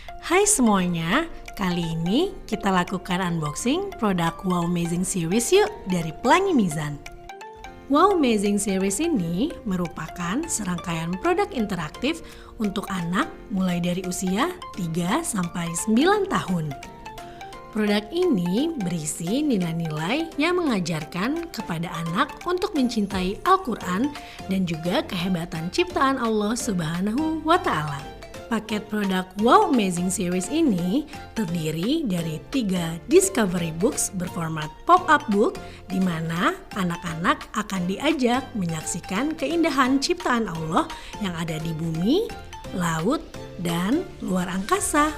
Hai semuanya, kali ini kita lakukan unboxing produk Wow Amazing Series yuk dari Pelangi Mizan. Wow Amazing Series ini merupakan serangkaian produk interaktif untuk anak mulai dari usia 3-9 tahun. Produk ini berisi nilai-nilai yang mengajarkan kepada anak untuk mencintai Al-Quran dan juga kehebatan ciptaan Allah Subhanahu wa Ta'ala. Paket produk Wow Amazing Series ini terdiri dari 3 discovery books berformat pop-up book di mana anak-anak akan diajak menyaksikan keindahan ciptaan Allah yang ada di bumi, laut, dan luar angkasa.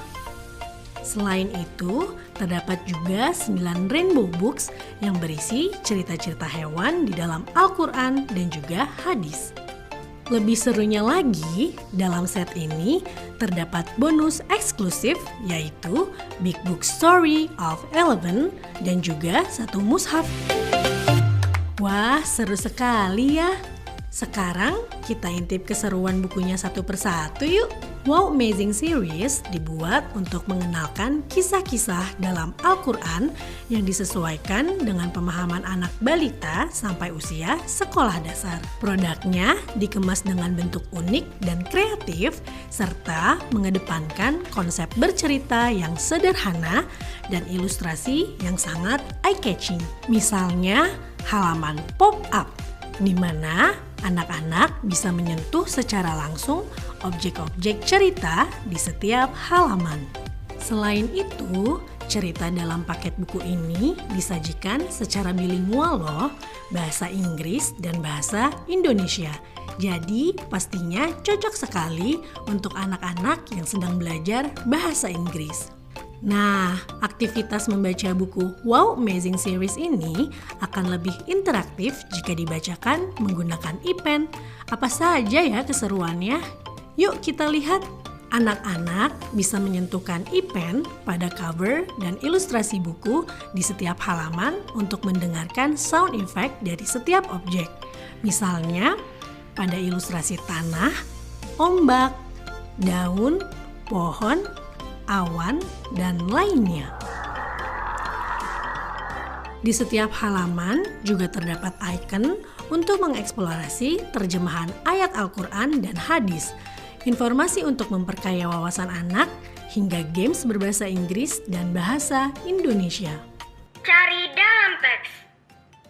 Selain itu, terdapat juga 9 rainbow books yang berisi cerita-cerita hewan di dalam Al-Quran dan juga hadis. Lebih serunya lagi, dalam set ini terdapat bonus eksklusif yaitu Big Book Story of 11 dan juga 1 mushaf. Wah, seru sekali ya. Sekarang kita intip keseruan bukunya satu persatu yuk. Wow Amazing Series dibuat untuk mengenalkan kisah-kisah dalam Al-Quran yang disesuaikan dengan pemahaman anak balita sampai usia sekolah dasar. Produknya dikemas dengan bentuk unik dan kreatif serta mengedepankan konsep bercerita yang sederhana dan ilustrasi yang sangat eye-catching. Misalnya halaman pop-up, di mana anak-anak bisa menyentuh secara langsung objek-objek cerita di setiap halaman. Selain itu, cerita dalam paket buku ini disajikan secara bilingual loh, bahasa Inggris dan bahasa Indonesia. Jadi pastinya cocok sekali untuk anak-anak yang sedang belajar bahasa Inggris. Nah, aktivitas membaca buku Wow Amazing Series ini akan lebih interaktif jika dibacakan menggunakan e-pen. Apa saja ya keseruannya? Yuk kita lihat. Anak-anak bisa menyentuhkan e-pen pada cover dan ilustrasi buku di setiap halaman untuk mendengarkan sound effect dari setiap objek. Misalnya, pada ilustrasi tanah, ombak, daun, pohon, awan, dan lainnya. Di setiap halaman juga terdapat icon untuk mengeksplorasi terjemahan ayat Al-Quran dan hadis, informasi untuk memperkaya wawasan anak, hingga games berbahasa Inggris dan bahasa Indonesia. Cari dalam teks.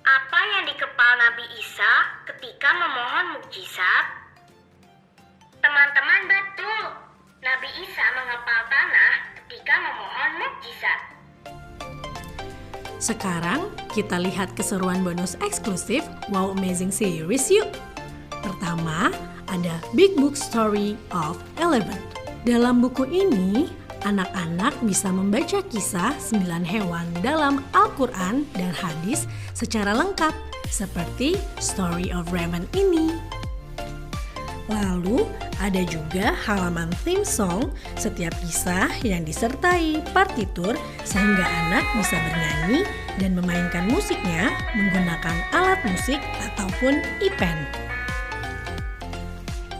Apa yang di kepala Nabi Isa ketika memohon mukjizat? Teman-teman, betul. Nabi Isa mengepal tanah ketika memohon mukjizat. Sekarang kita lihat keseruan bonus eksklusif Wow Amazing Series yuk. Pertama, ada Big Book Story of 11. Dalam buku ini, anak-anak bisa membaca kisah 9 hewan dalam Al-Quran dan hadis secara lengkap, seperti Story of Raven ini. Lalu, ada juga halaman theme song setiap kisah yang disertai partitur sehingga anak bisa bernyanyi dan memainkan musiknya menggunakan alat musik ataupun e-pen.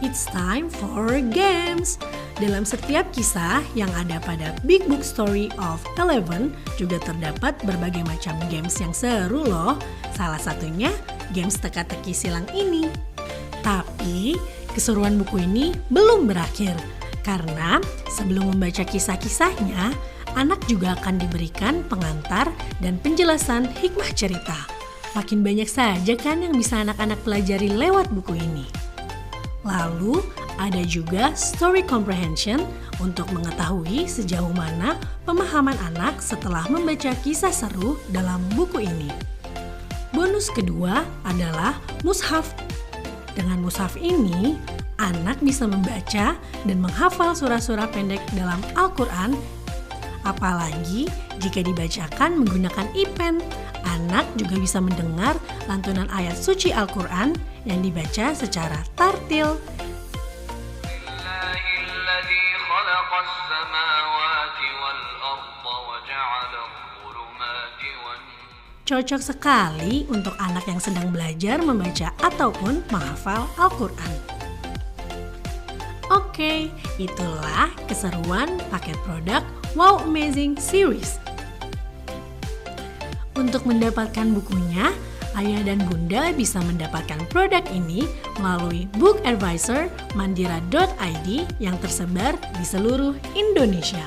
It's time for games. Dalam setiap kisah yang ada pada Big Book Story of 11 juga terdapat berbagai macam games yang seru loh. Salah satunya games teka-teki silang ini. Tapi keseruan buku ini belum berakhir, karena sebelum membaca kisah-kisahnya, anak juga akan diberikan pengantar dan penjelasan hikmah cerita. Makin banyak saja kan yang bisa anak-anak pelajari lewat buku ini. Lalu ada juga story comprehension untuk mengetahui sejauh mana pemahaman anak setelah membaca kisah seru dalam buku ini. Bonus kedua adalah mushaf. Dengan mushaf ini, anak bisa membaca dan menghafal surah-surah pendek dalam Al-Quran. Apalagi jika dibacakan menggunakan e-pen, anak juga bisa mendengar lantunan ayat suci Al-Quran yang dibaca secara tartil. Cocok sekali untuk anak yang sedang belajar membaca ataupun menghafal Al-Quran. Oke, itulah keseruan paket produk Wow Amazing Series. Untuk mendapatkan bukunya, ayah dan bunda bisa mendapatkan produk ini melalui Book Advisor mandira.id yang tersebar di seluruh Indonesia.